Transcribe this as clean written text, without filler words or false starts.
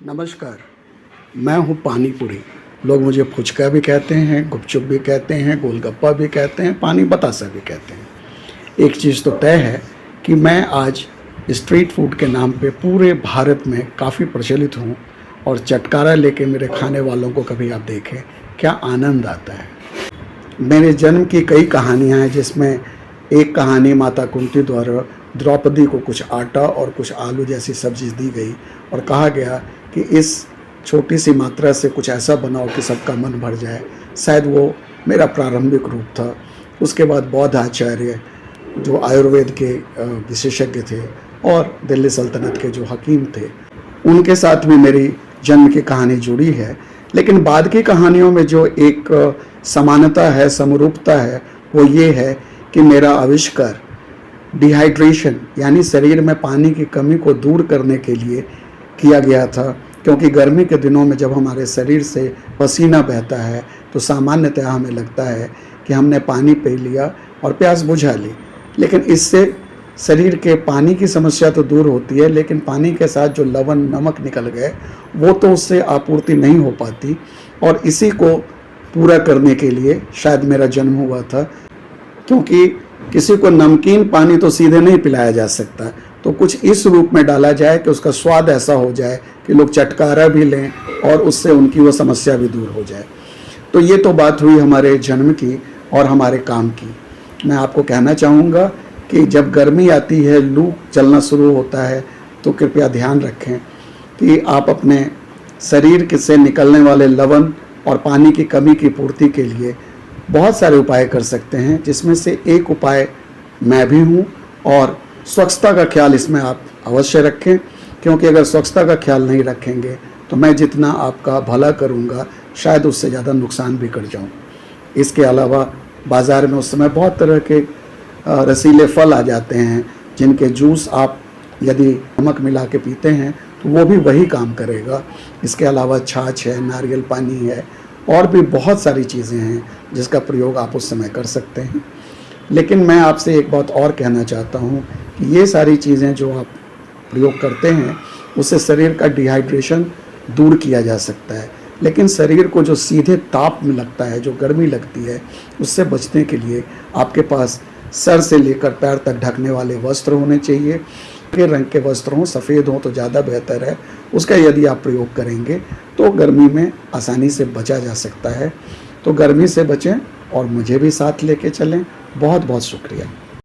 नमस्कार। मैं हूँ पानी पुरी। लोग मुझे फुचका भी कहते हैं, गुपचुप भी कहते हैं, गोलगप्पा भी कहते हैं, पानी बतासा भी कहते हैं। एक चीज़ तो तय है कि मैं आज स्ट्रीट फूड के नाम पे पूरे भारत में काफ़ी प्रचलित हूँ और चटकारा लेके मेरे खाने वालों को कभी आप देखें, क्या आनंद आता है। मेरे जन्म की कई कहानियाँ हैं, जिसमें एक कहानी माता कुंती द्वारा द्रौपदी को कुछ आटा और कुछ आलू जैसी सब्ज़ी दी गई और कहा गया कि इस छोटी सी मात्रा से कुछ ऐसा बनाओ कि सबका मन भर जाए। शायद वो मेरा प्रारंभिक रूप था। उसके बाद बौद्ध आचार्य जो आयुर्वेद के विशेषज्ञ थे और दिल्ली सल्तनत के जो हकीम थे, उनके साथ भी मेरी जन्म की कहानी जुड़ी है। लेकिन बाद की कहानियों में जो एक समानता है, समरूपता है, वो ये है कि मेरा आविष्कार डिहाइड्रेशन यानी शरीर में पानी की कमी को दूर करने के लिए किया गया था। क्योंकि गर्मी के दिनों में जब हमारे शरीर से पसीना बहता है तो सामान्यतः हमें लगता है कि हमने पानी पी लिया और प्यास बुझा ली, लेकिन इससे शरीर के पानी की समस्या तो दूर होती है, लेकिन पानी के साथ जो लवण नमक निकल गए वो तो उससे आपूर्ति नहीं हो पाती। और इसी को पूरा करने के लिए शायद मेरा जन्म हुआ था, क्योंकि किसी को नमकीन पानी तो सीधे नहीं पिलाया जा सकता, तो कुछ इस रूप में डाला जाए कि उसका स्वाद ऐसा हो जाए कि लोग चटकारा भी लें और उससे उनकी वो समस्या भी दूर हो जाए। तो ये तो बात हुई हमारे जन्म की और हमारे काम की। मैं आपको कहना चाहूँगा कि जब गर्मी आती है, लू चलना शुरू होता है, तो कृपया ध्यान रखें कि आप अपने शरीर से निकलने वाले लवण और पानी की कमी की पूर्ति के लिए बहुत सारे उपाय कर सकते हैं, जिसमें से एक उपाय मैं भी हूँ। और स्वच्छता का ख्याल इसमें आप अवश्य रखें, क्योंकि अगर स्वच्छता का ख्याल नहीं रखेंगे तो मैं जितना आपका भला करूँगा शायद उससे ज़्यादा नुकसान भी कर जाऊँ। इसके अलावा बाज़ार में उस समय बहुत तरह के रसीले फल आ जाते हैं, जिनके जूस आप यदि नमक मिला के पीते हैं तो वो भी वही काम करेगा। इसके अलावा छाछ है, नारियल पानी है, और भी बहुत सारी चीज़ें हैं जिसका प्रयोग आप उस समय कर सकते हैं। लेकिन मैं आपसे एक बात और कहना चाहता हूँ कि ये सारी चीज़ें जो आप प्रयोग करते हैं उससे शरीर का डिहाइड्रेशन दूर किया जा सकता है, लेकिन शरीर को जो सीधे ताप में लगता है, जो गर्मी लगती है, उससे बचने के लिए आपके पास सर से लेकर पैर तक ढकने वाले वस्त्र होने चाहिए। के रंग के वस्त्र हों, सफ़ेद हों तो ज़्यादा बेहतर है। उसका यदि आप प्रयोग करेंगे तो गर्मी में आसानी से बचा जा सकता है। तो गर्मी से बचें और मुझे भी साथ लेके चलें। बहुत बहुत शुक्रिया।